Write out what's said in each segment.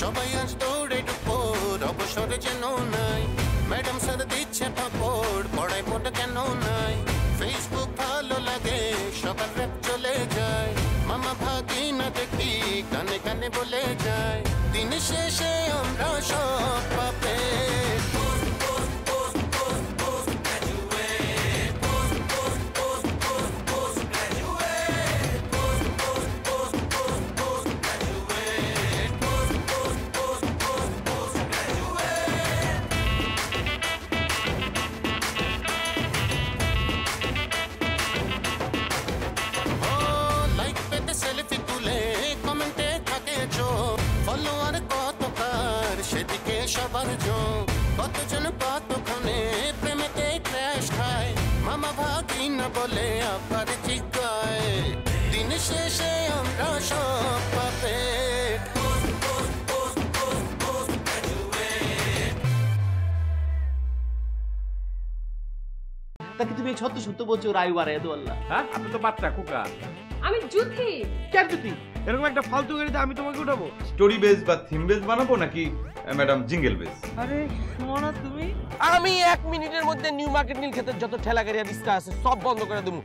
সবাই আজ দৌড়ে ডুপোর অবসরে যেন নাই ম্যাডাম স্যার দিচ্ছে ফাপড় পড়ায় মোটা কেন নাই ফেসবুক ভালো লাগে সবার র্যাপ চলে যায় মামা ভাগি না দেখি কানে কানে বলে যায় দিন শেষে আমরা সব পাবে সবার যোগ কতজন কতক্ষণে প্রেমেতে ক্র্যাশ খায় মামা ভাগি না বলে আবার জিগায় দিন শেষে আমরা সব পাবে তাকে তুমি সত্য সত্য বলছো রায়ু বাড়াই দো আল্লাহ। হ্যাঁ আপনি তো বাচ্চা কুকা। আমি জুথি। কেন জুতি? এরকম একটা ফালতু গাড়িতে আমি তোমাকে উঠাবো? স্টোরি বেস বা থিম বেস বানাবো নাকি ম্যাডাম জিঙ্গেল বেস? আরে শোনা তুমি, আমি 1 মিনিটের মধ্যে নিউ মার্কেট নীল ক্ষেতের যত ঠেলা গাড়ি আর রিক্সা আছে সব বন্ধ করে দেবো।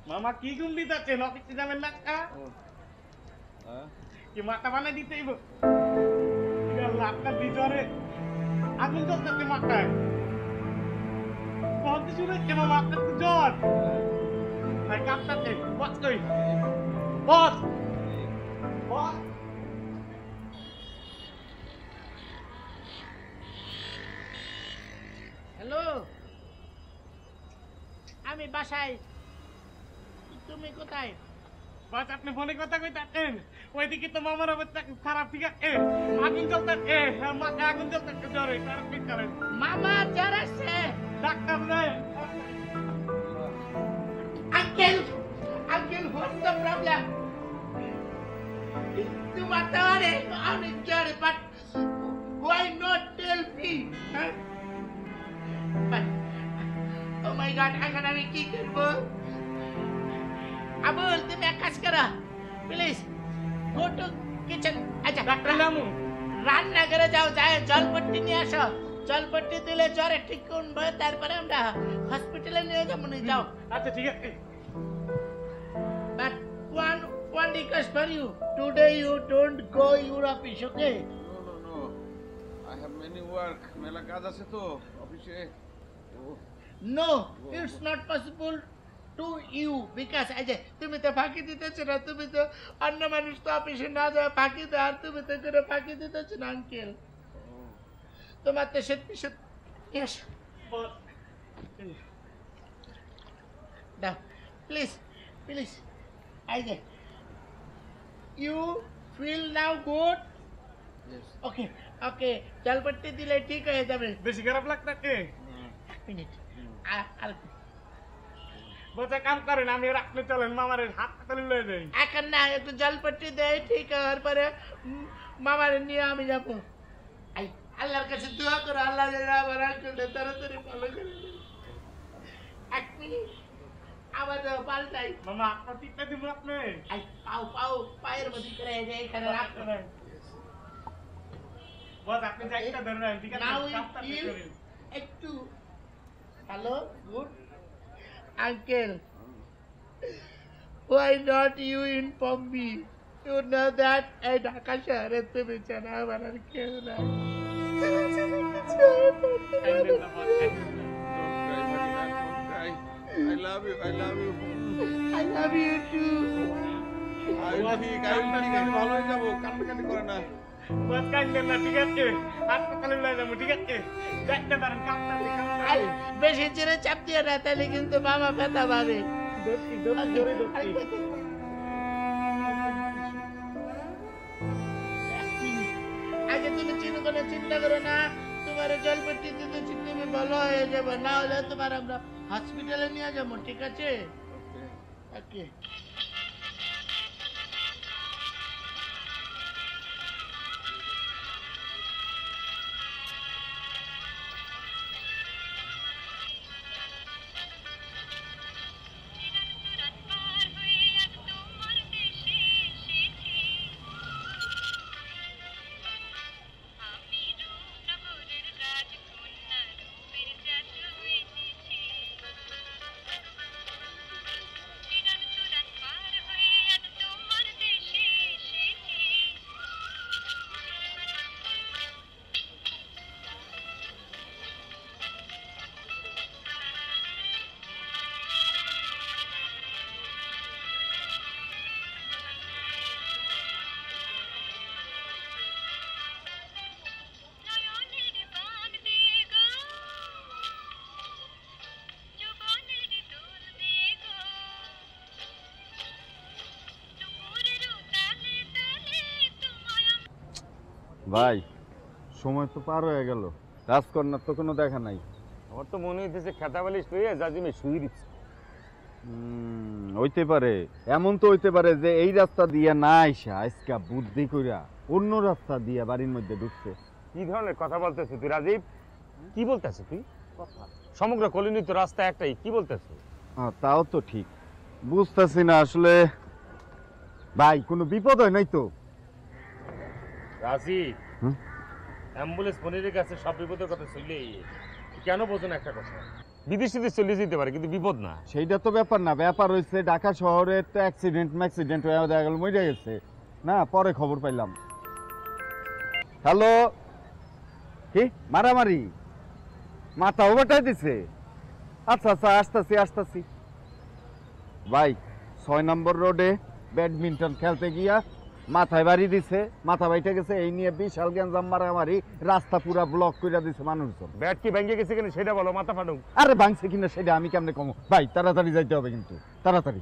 মামা কি গুন্ডি যাচ্ছে অফিসে যাবেন না? কি মাথা বানাই দিতেই আপনার ভিতরে আগুন জ্বলতেছে মাথায় বলতে শুনে কেন আপনার তো জ্বর ভাই কাঁপতাছে বস কই বস বস হ্যালো আমি বাসায় তুমি কোথায়? বাস আপনি ফোনে কথা কইতাছেন ওইদিকে তো মামার অবস্থা খারাপ ঠিক আছে আগুন জ্বলতেছে মাথায় আগুন জ্বলতেছে জ্বরে খারাপ কি করেন মামা জ্বর আসছে ডাক্তার নাই uncle uncle what's the problem তোমার তারে আমি জ্বর but why not tell me oh my god এখন আমি কি করব আবুল তুমি এক কাজ করো প্লিজ গো টু কিচেন আচ্ছা ডাক্তার নামু রান্নাঘরে যাও যাই জলপট্টি নিয়ে আসো জলপট্টি দিলে জ্বরে ঠিক করবো তারপরে আমরা হসপিটালে নিয়ে যাবো না যাও আচ্ছা ঠিক আছে but one request for you today you don't go your office okay No I have many work মেলা কাজ আছে তো অফিসে no it's not possible to you because আজে তুমি তো ফাঁকি দিতেছ না তুমি তো অন্য মানুষ তো অফিসে না যায় ফাঁকি দেয় আর তুমি তো করে ফাঁকি দিতেছ না আঙ্কেল তোমার তো সত্যি yes দাও প্লিজ আজে you feel now good yes okay জলপট্টি দিলে ঠিক হয়ে যাবে বেশি খারাপ লাগতাছে মিনিট আর বসে কাম করেন আমি রাখলে চলেন মামার হাত তালি লয়ে যাই এখন না একটু জলপট্টি দেয় ঠিক হওয়ার পরে মামার নিয়ে আমি যাবো আল্লাহর কাছে দোয়া করো আল্লাহ যেন আমার আঙ্কেলটা তাড়াতাড়ি ভালো করে এক মিনিট আবার পাল্টাই মামা আপনার টিপটা দিব আপনি পাও পায়ের মধ্যে করে এখানে রাখতে বস আপনি যাইটা ধরেন ঠিক আছে একটু hello good uncle why not you inform me you know that এই ঢাকা শহরে তুমি জানা আমার আর কেউ নাই I love you I love you too I ভালো হয়ে যাবো কান্নাকাটি করে না বস কাঁদবেন না ঠিক আছে হাসপাতালে লয়ে যাবো ঠিক আছে যাইতে পারেন কাঁদতে বেশি জোরে চাপ দিয়ে না তাহলে কিন্তু মামা ব্যথা পাবে আগে তুমি চিন্তা করো না তোমার জলপট্টি দিতে তুমি ভালো হয়ে যাবে না হলে তোমার আমরা হসপিটালে নিয়ে যাবো ঠিক আছে ওকে ভাই সময় তো পার হয়ে গেল, রাজকন্যার তো কোনো দেখা নাই। আমার তো মনে হইতেছে খেতা বালিশ লইয়া জাজিমে শুয়ে দিচ্ছে। হইতে পারে, এমন তো হইতে পারে যে এই রাস্তা দিয়া না আইসা আজকা বুদ্ধি কইরা অন্য রাস্তা দিয়া বাড়ির মধ্যে ঢুকছে। কি ধরনের কথা বলতেছিস তুই রাজীব? কি বলতেছিস তুই? সমগ্র কলোনি তো রাস্তা একটাই, কি বলতেছিস? তাও তো ঠিক, বুঝতেছি না আসলে ভাই কোনো বিপদ হয় নাই তো? রাজীব, অ্যাম্বুলেন্স পনিরের কাছে সব বিপদের কথা চলে কেন বোঝো না একটা কথা? বিদেশে চলে যেতে পারে কিন্তু বিপদ না। সেইটা তো ব্যাপার না, ব্যাপার হচ্ছে ঢাকা শহরে তো অ্যাক্সিডেন্ট হয়ে দেখা গেল মরে গেছে না, পরে খবর পাইলাম। হ্যালো, কি মারামারি, মাথা ওভারটাই দিছে? আচ্ছা আচ্ছা, আসতেছি ভাই। 6 নম্বর রোডে ব্যাডমিন্টন খেলতে গিয়া মাথায় বাড়ি দিছে, মাথা বাইটে গেছে, এই নিয়ে বিশাল গ্যাঞ্জাম মারামারি, রাস্তা পুরা ব্লক করে দিছে মানুষজন। ব্যাট কি ভেঙে গেছে কিনা সেটা বলো, মাথা ফাটুক। আরে ভাঙছে কিনা সেটা আমি কেমনে কমো ভাই, তাড়াতাড়ি যাইতে হবে কিন্তু, তাড়াতাড়ি।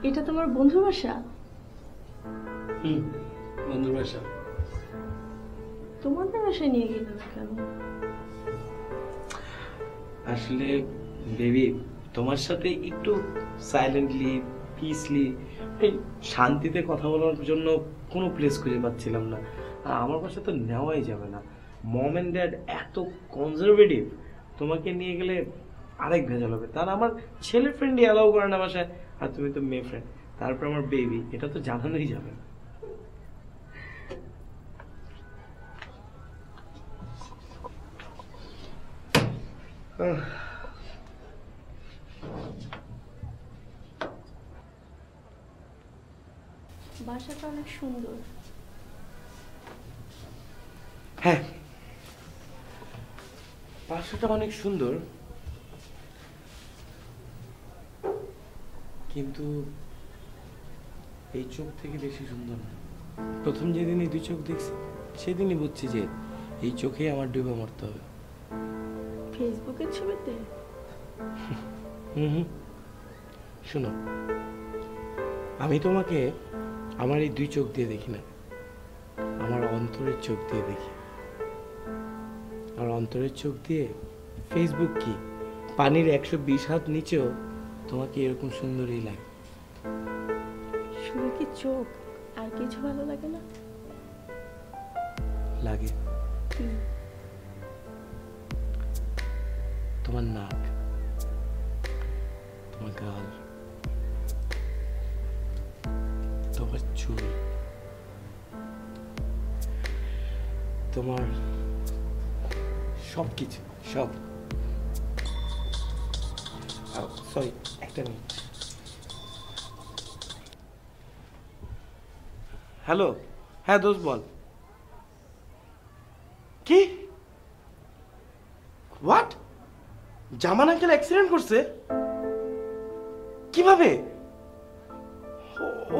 এটা তোমার বন্ধুর বাসা? বন্ধুর বাসা। তোমাদের বাসায় নিয়ে গেলে না কেন? আসলে বেবি, তোমার সাথে একটু সাইলেন্টলি পিসলি শান্তিতে কথা বলার জন্য কোনো প্লেস খুঁজে পাচ্ছিলাম না। আর আমার বাসা তো নেওয়াই যাবে না, মম অ্যান্ড ড্যাড এত কনজারভেটিভ, তোমাকে নিয়ে গেলে আরেক ভেজাল হবে। তার আমার ছেলে ফ্রেন্ডই অ্যালাউ করে না বাসায়, আর তুমি তো মেয়ে ফ্রেন্ড, তারপর আমার বেবি, এটা তো জানানোই যাবে না। বাসাটা অনেক সুন্দর। হ্যাঁ, বাসাটা অনেক সুন্দর, কিন্তু এই চোখ থেকে বেশি সুন্দর না। প্রথম যেদিন এই দুই চোখ দেখছি সেদিনই বুঝছি যে এই চোখেই আমার ডুবে মরতে হবে। ফেসবুকের ছবিতে? শোনো, আমি তোমাকে আমার এই দুই চোখ দিয়ে দেখি না, আমার অন্তরের চোখ দিয়ে দেখি। আর অন্তরের চোখ দিয়ে ফেসবুক কি, পানির 120 হাত নিচেও তোমাকে এরকম সুন্দরই লাগে। শুধু কি চোখ, আর কিছু ভালো লাগে না? লাগে। কি? তোমার নাক, তোমার গাল, তোমার চুল, তোমার সবকিছু, সব। সরি, একটা মিনিট। হ্যালো, হ্যাঁ দোস্ত বল। কি? হোয়াট? জামান আঙ্কেল অ্যাক্সিডেন্ট করছে? কিভাবে?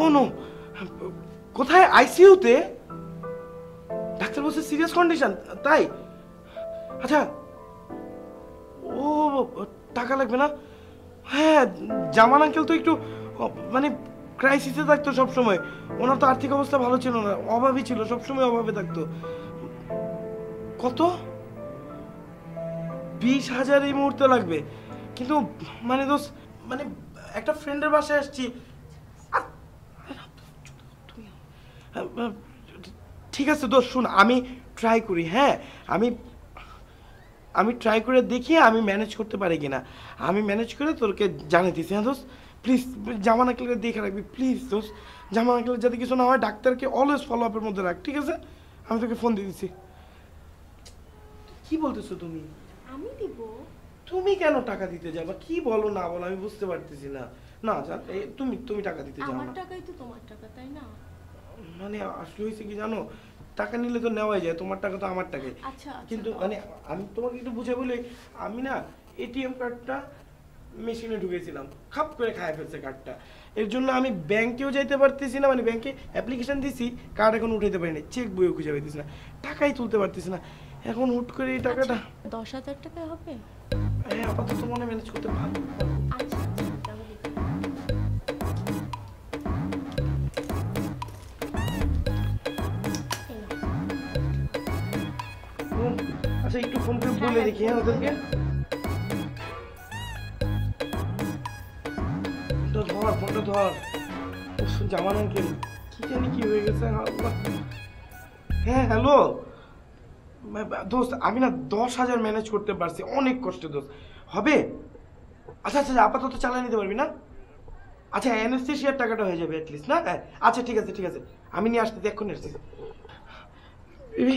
ও নো, কোথায়? আইসিইউতে? ডাক্তার বলছে সিরিয়াস কন্ডিশন, তাই? আচ্ছা, ও টাকা লাগবে না? হ্যাঁ, জামান আঙ্কেল তো একটু মানে ক্রাইসিসে থাকতো সবসময়, ওনার তো আর্থিক অবস্থা ভালো ছিল না, অভাবই ছিল, সবসময় অভাবে থাকতো। কত? 20,000 এই মুহূর্তে লাগবে? কিন্তু মানে দোস্ত, মানে একটা ফ্রেন্ডের বাসায় আসছি। ঠিক আছে দোস্ত, শুন, আমি ট্রাই করি। হ্যাঁ, আমি ট্রাই করে দেখি আমি ম্যানেজ করতে পারি কিনা। আমি ম্যানেজ করে তোকে জানাইতেছি। হ্যাঁ দোস্ত, প্লিজ জামান আঙ্কেলকে দেখে রাখবি প্লিজ দোস্ত। জামান আঙ্কেলের যাতে কিছু না হয়, ডাক্তারকে অলওয়েজ ফলো আপের মধ্যে রাখ, ঠিক আছে? আমি তোকে ফোন দিয়ে দিচ্ছি। কি বলতেছো তুমি? আমি দিব? তুমি কেন টাকা দিতে যাবা? কি বলো না বলো আমি বুঝতে পারতেছি না। না জান, তুমি টাকা দিতে যাও আমার না। টাকাই তো তোমার টাকা, তাই না? মানে আসলে হয়েছে কি জানো, টাকা নিলে তো নেওয়াই যায়, তোমার টাকা তো আমার টাকাই। আচ্ছা, কিন্তু মানে আমি তোমাকে একটু বুঝে বলি, আমি না এটিএম কার্ডটা মেশিনে ঢুকেছিলাম, খাপ করে খায় ফেলছে কার্ডটা। এর জন্য আমি ব্যাংকেও যাইতে পারতেছি না, মানে ব্যাংকে অ্যাপ্লিকেশন দিছি, কার্ড এখন উঠাইতে পারি না, চেক বইও খুঁজে পাইতেছি না, টাকাই তুলতে পারতেছি না। এখন হুট করে এই টাকাটা 10,000 টাকা হবে? হ্যাঁ আপাতত মনে ম্যানেজ করতে পারবো। আচ্ছা তাহলে আচ্ছা একটু ফোন করে বলে দেখি হ্যাঁ ওদেরকে। ফোনটা ধর জামান আঙ্কেল, কি জানি কি হয়ে গেছে আল্লাহ। হ্যাঁ হ্যালো দোস্ত, আমি না 10,000 ম্যানেজ করতে পারছি, অনেক কষ্টে দোস্ত। হবে? আচ্ছা আচ্ছা আপাতত চালিয়ে নিতে পারবি না? আচ্ছা অ্যানেস্থেশিয়ার টাকাটা হয়ে যাবে অ্যাটলিস্ট না? আচ্ছা ঠিক আছে ঠিক আছে, আমি নিয়ে আসতেছি, এক্ষুনি আসতেছি। বেবি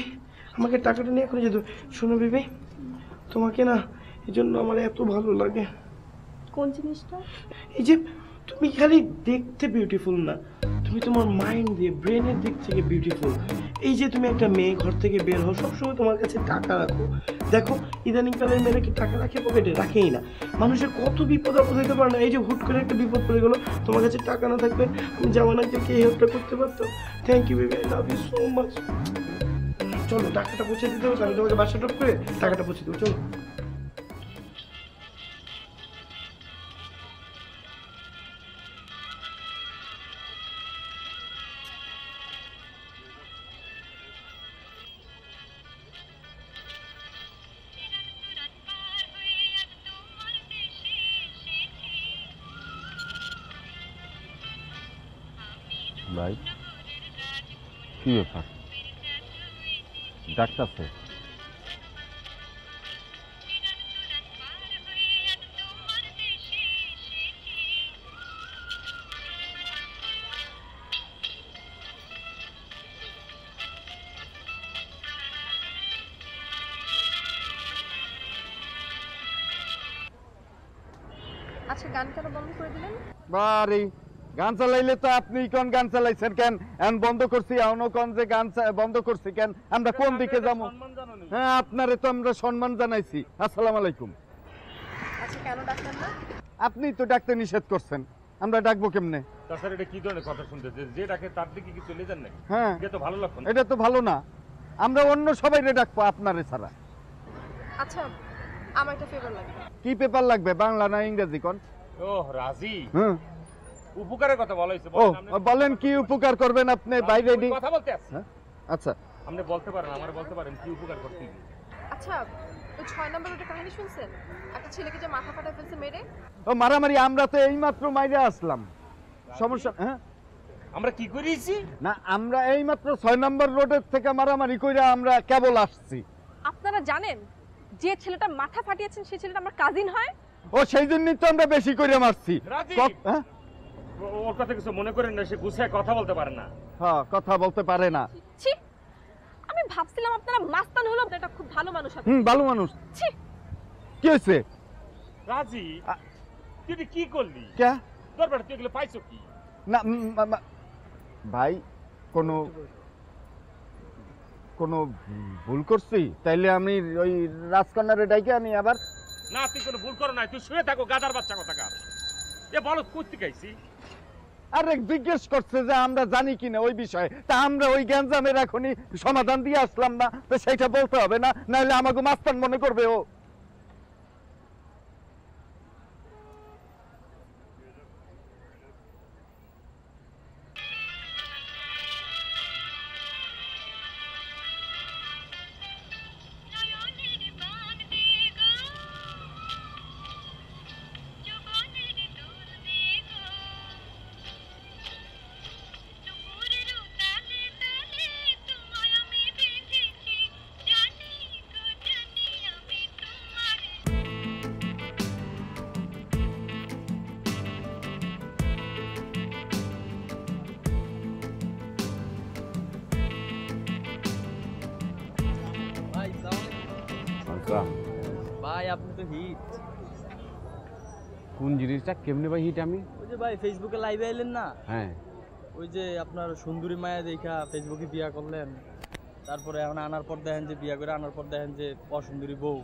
আমাকে টাকাটা নিয়ে এখনই যেত। শোনো বেবি, তোমাকে না এই জন্য আমার এত ভালো লাগে। কোন জিনিসটা? এই যে তুমি খালি দেখতে বিউটিফুল না, তুমি তোমার মাইন্ড দিয়ে ব্রেনের দিক থেকে বিউটিফুল। এই যে তুমি একটা মেয়ে ঘর থেকে বের হও, সবসময় তোমার কাছে টাকা রাখো। দেখো ইদানিং কালের মেয়েরা কি টাকা রাখে পকেটে? রাখেই না। মানুষের কত বিপদ আপদ হইতে পারে না, এই যে হুট করে একটা বিপদ পড়ে গেলো, তোমার কাছে টাকা না থাকবে, আমি জামান আঙ্কেলকে এই হেল্পটা করতে পারতাম। Thank you baby, I love you so much. চলো টাকাটা পৌঁছে দিতে হবে, আমি তোমাকে বাসা ড্রপ করে টাকাটা পৌঁছে দেবো, চলো। ভাই কি ব্যাপার, ডাকতেছে? আচ্ছা গান কেন বন্ধ করে দিলেন? বারে গান চালাইলে তো আপনি কোন গান চালাইছেন কেন? এখন বন্ধ করছি, এখনো কোন যে গান বন্ধ করছি কেন? আমরা কোন দিকে যাবো? হ্যাঁ আপনারে তো আমরা সম্মান জানাইছি। আসসালামু আলাইকুম। আচ্ছা কেন ডাকলেন না? আপনি তো ডাকতে নিষেধ করছেন, আমরা ডাকবো কেমনে? তাছাড়া এটা কি ধরনের কথা শুনতেছে, যে ডাকে তার দিকে কি চলে যান নাকি? হ্যাঁ এটা তো ভালো লক্ষণ। এটা তো ভালো না, আমরা অন্য সবাইরে ডাকবো আপনারে ছাড়া। আচ্ছা আমার একটা ফেভার লাগবে। কি পেপার লাগবে, বাংলা না ইংরেজি কোন? ও রাজি, হ্যাঁ উপকারের কথা বলা হয়েছে। ও বলেন কি উপকার করবেন আপনি? বাইরে কথা বলতে আছে। আচ্ছা আপনি বলতে পারেন, আমার বলতে পারেন কি উপকার করতে হবে। আচ্ছা ওই 6 নম্বর ওটা কাহিনী শুনছেন? একটা ছেলেকে যে মাথা ফাটা ফেলছে মেরে। ও মারামারি, আমরা তো এইমাত্র মাইরে আসলাম। সমস্যা হ্যাঁ আমরা কি করেছি না, আমরা এইমাত্র 6 নম্বর রোডের থেকে মারামারি কইরা আমরা কেবল আসছি। আপনারা জানেন যে ছেলেটা মাথা ফাটিয়েছেন সেই ছেলেটা আমার কাজিন হয়। ও সেই জন্যই তো আমরা বেশি করে মারছি। হ্যাঁ ওর কথা কিছু মনে করেন না, সে গুছায় কথা বলতে পারে না। হ্যাঁ কথা বলতে পারে না। ছি, আমি ভাবছিলাম আপনারা মাস্তান হলো, এটা খুব ভালো মানুষ হবে। ভালো মানুষ। ছি কি হইছে? রাজি তুই কি করলি? কে দরবার তুই এগুলো পাইছো কি? না ভাই কোনো কোনো ভুল করছি তাইলে আমি ওই রাজকন্যারে ডাইকে আনি আবার। না তুই কোনো ভুল করো নাই, তুই শুয়ে থাকো গাদার বাচ্চা কথাকার। এ বলো করতে গাইছি। আরে জিজ্ঞেস করছে যে আমরা জানি কিনা ওই বিষয়ে, তা আমরা ওই গ্যাঞ্জামের এখনই সমাধান দিয়ে আসলাম না, তো সেইটা বলতে হবে না, নাহলে আমাকে মাস্তান মনে করবে ও। ভাই আপনি তো হিট। কোন জিনিসটা কেমনে ভাই হিট? আমি ওই যে ভাই ফেসবুকে লাইভে এলেন না? হ্যাঁ ওই যে আপনার সুন্দরী মায়া দেখা ফেসবুকে বিয়া করলেন, তারপরে এখন আনার পর দেখেন যে বিয়া করে আনার পর দেখেন যে অসুন্দরী বউ,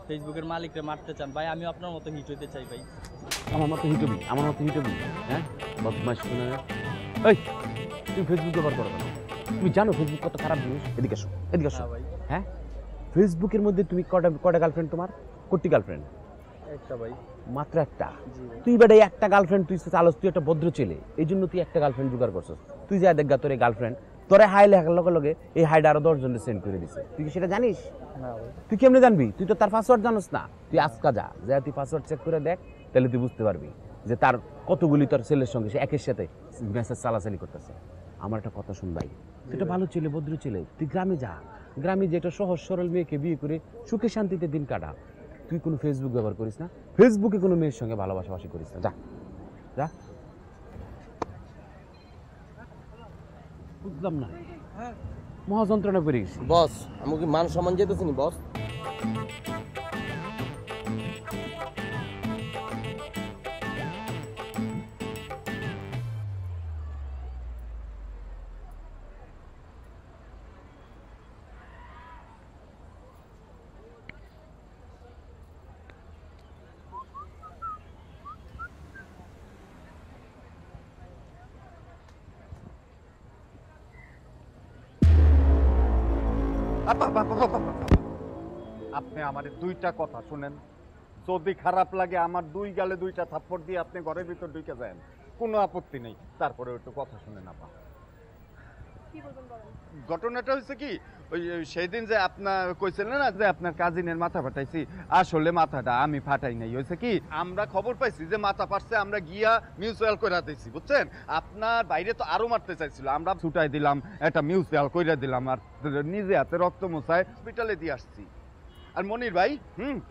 ফেসবুকের মালিকরে মারতে চান। ভাই আমি আপনার মতো হিট হইতে চাই ভাই। আমার মতো হিটবি হ্যাঁ বদমাইশ শুনে এই তুমি ফেসবুক ব্যবহার করো কেন? তুমি জানো ফেসবুক কত খারাপ জিনিস? এদিকে আসো হ্যাঁ ফেসবুকের মধ্যে তুমি কটা গার্লফ্রেন্ড তোমার? কোটি গার্লফ্রেন্ড? একটা ভাই। মাত্র একটা? তুই বেটা একটা গার্লফ্রেন্ড তুই চালস, তুই একটা ভদ্র ছেলে, এই জন্য তুই একটা গার্লফ্রেন্ড জোগাড় করছিস। তুই যা দেখ তোর এই গার্লফ্রেন্ড তোরে হাই লেখার লগে লগে এই হাইটা আরো 10 জনের সেন্ড করে দিছে। তুই কি সেটা জানিস? না ভাই। তুই কেমনে জানবি? তুই তো তার পাসওয়ার্ড জানোস না। তুই আজকা যা তুই পাসওয়ার্ড চেক করে দেখ, তাহলে তুই বুঝতে পারবি যে তার কতগুলি তোর ছেলের সঙ্গে সে একের সাথে মেসেজ চালাচালি করতেছে। আমার একটা কথা শুন ভাই, তুই একটা ভালো ছেলে, ভদ্র ছেলে, তুই গ্রামে যা, গ্রামে যে একটা সহজ সরল মেয়েকে বিয়ে করে সুখে শান্তিতে দিন কাটা। তুই কোনো ফেসবুক ব্যবহার করিস না, ফেসবুকে কোনো মেয়ের সঙ্গে ভালোবাসাবাসি করিস না, যা যা। বুঝলাম না, মহাযন্ত্রণা পড়ে গেছি। বস আমাকে মান সম্মান যেতেছি নি বস। আপনি আমার দুইটা কথা শুনেন, যদি খারাপ লাগে আমার দুই গালে দুইটা থাপ্পড় দিয়ে আপনি ঘরের ভিতর ঢুকে যান, কোনো আপত্তি নেই। তারপরে একটু কথা শুনেন আপা। ঘটনাটা হয়েছে কি, ওই সেই দিন যে আপনার কইছিলেন না যে আপনার কাজিনের মাথা ফাটাইছি, আসলে মাথাটা আমি ফাটাই নাই। হয়েছে কি, আমরা খবর পাইছি যে মাথা ফাটছে, আমরা গিয়া মিউচুয়াল কইরা দিয়েছি, বুঝছেন? আপনার বাইরে তো আরো মারতে চাইছিল, আমরা ছুটাই দিলাম, একটা মিউচুয়াল কইরা দিলাম, আর নিজে হাতে রক্ত মোছায় হসপিটালে দিয়ে আসছি। আর মনির ভাই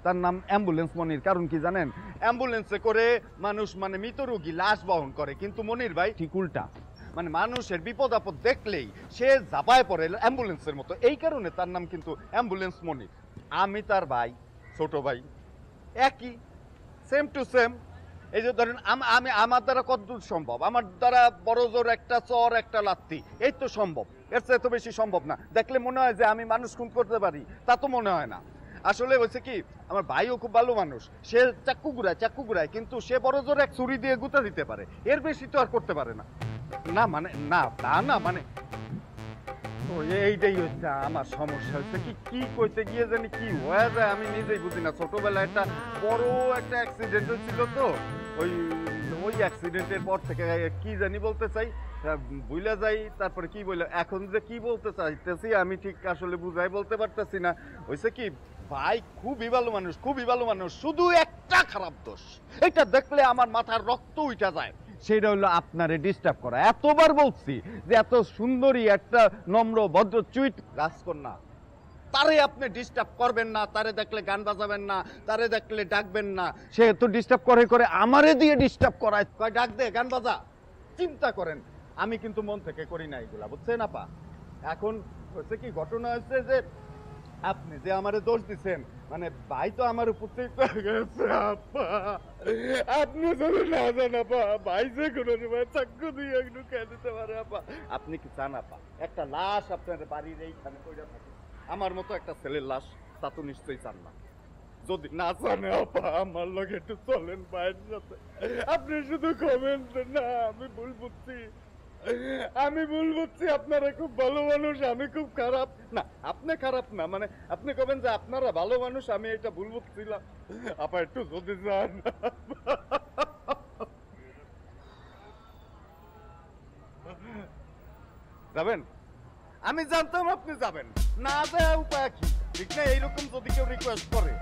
তার নাম অ্যাম্বুলেন্স মনির, কারণ কি জানেন? অ্যাম্বুলেন্সে করে মানুষ মানে মৃত রোগী লাশ বহন করে, কিন্তু মনির ভাই ঠিক উল্টা, মানে মানুষের বিপদ আপদ দেখলেই সে ঝাঁপায় পড়ে অ্যাম্বুলেন্সের মতো, এই কারণে তার নাম কিন্তু অ্যাম্বুলেন্স মনির। আমি তার ভাই, ছোট ভাই, একই, সেম টু সেম। এই যে ধরেন আমি আমার দ্বারা কতদূর সম্ভব, আমার দ্বারা বড় জোর একটা চর একটা লাত্তি, এই তো সম্ভব, এর চেয়ে তো বেশি সম্ভব না। দেখলে মনে হয় যে আমি মানুষ খুন করতে পারি, তা তো মনে হয় না। আসলে হয়েছে কি, আমার ভাইও খুব ভালো মানুষ, সে চাক্কু ঘুরায়, কিন্তু সে বড় জোর এক ছুরি দিয়ে গুতা দিতে পারে, এর বেশি তো আর করতে পারে না। না মানে না, তা না, মানে এইটাই হচ্ছে আমার সমস্যা। হচ্ছে কি কইতে গিয়ে জানি কি হয়ে যায় আমি নিজেই বুঝি না। ছোটবেলায় একটা বড় একটা অ্যাক্সিডেন্ট হয়েছিল, তো ওই অ্যাক্সিডেন্টের পর থেকে কি জানি বলতে চাই ভুলে যাই, তারপরে কি বলে এখন যে কি বলতে চাইতেছি আমি ঠিক আসলে বুঝাই বলতে পারতেছি না। হয়েছে কি, ভাই খুবই ভালো মানুষ, শুধু একটা খারাপ দোষ, এটা দেখলে আমার মাথার রক্ত উঠা যায়, সেটা হলো আপনারে ডিস্টার্ব করা। এতবার বলছি যে এত সুন্দরী একটা নম্র ভদ্র চুইট রাজকন্যা, তারে আপনি ডিস্টার্ব করবেন না, তারে দেখলে গান বাজাবেন না, তারে দেখলে ডাকবেন না। সে তো ডিস্টার্ব করে আমারে দিয়ে ডিস্টার্ব করায়, ডাক দে, গান বাজা। চিন্তা করেন, আমি কিন্তু মন থেকে করি না এগুলা, বুঝছেন আপা? এখন হচ্ছে কি, ঘটনা হচ্ছে যে আপনি যে আমারে দোষ দিচ্ছেন, মানে ভাই তো আমার উপর থেকে আপনি যদি না জান আপা, ভাই যে কোনো সময় চাকু দিয়ে একটু খেয়ে দিতে পারে আপা। আপনি কি চান আপা একটা লাশ আপনার বাড়ির এইখানে কইরা থাকে, আমার মতো একটা ছেলের লাশ? তা তো নিশ্চয়ই চান না। যদি না জানে আপা, আমার লগে একটু চলেন ভাইয়ের সাথে, আপনি শুধু কমেন্ট না। আমি ভুল বুঝছি, আপনারা খুব ভালো মানুষ, আমি খুব খারাপ। না, আপনি খারাপ না, মানে আপনি কবেন যে আপনারা ভালো মানুষ, আমি এটা ভুল বুঝছিলাম আপা। একটু যদি যান, যাবেন? আমি জানতাম আপনি যাবেন না, যায় উপায় কি, ঠিক না? এইরকম যদি কেউ রিকোয়েস্ট করে।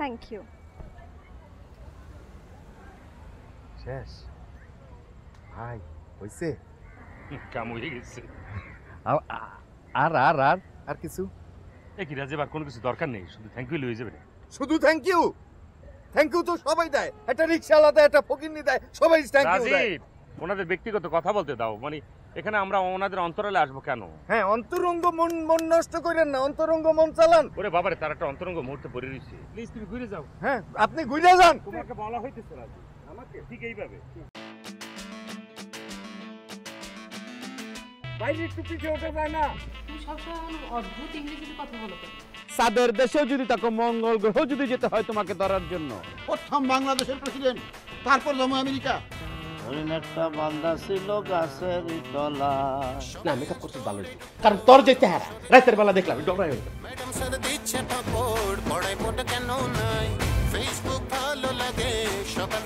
Thank you. শেষ ভাই হইছে কাম হয়ে গেছে। আর আর আর আর কিছু এ কি রাজীব, আর কোনো কিছু দরকার নেই, শুধু থ্যাংক ইউ হয়ে যাবে। শুধু থ্যাংক ইউ? থ্যাংক ইউ তো সবাই দেয়, একটা রিকশাওয়ালা দেয়, একটা ফকিন্নি দেয়, সবাই থ্যাংক ইউ দেয়। রাজীব, ওনাদের ব্যক্তিগত কথা বলতে দাও, মানে এখানে আমরা ওনাদের অন্তরালে আসবো কেন? হ্যাঁ, অন্তরঙ্গ মন মন নষ্ট করেন না, অন্তরঙ্গ মন চালান। ওরে বাবারে, তার একটা অন্তরঙ্গ মুহূর্তে পড়ে রয়েছে। প্লিজ তুমি ঘুরে যাও। হ্যাঁ, আপনি ঘুরে যান। তোমাকে বলা হইতেছে রাজীব, আমাকে ঠিক এইভাবে। বাইরে একটু পিছিয়ে ওঠা যায় না? তুমি সবসময় অদ্ভুত ইংরেজিতে কথা বলো কেন? সাদের দেশেও যদি তাকে মঙ্গল গ্রহ যদি যেতে হয় তোমাকে ধরার জন্য। প্রথম বাংলাদেশের প্রেসিডেন্ট, তারপর যাবো আমেরিকা। একটা বান্দা ছিল গাছের তলায়। না, মেকআপ করতে ভালো, কারণ তোর যে চেহারা রাতের বেলা দেখলাম ডরাই হইতো। ম্যাডাম স্যার দিচ্ছে থাপ্পড়, পড়ায় মন কেন নাই? ফেসবুক ভালো লাগে, সকাল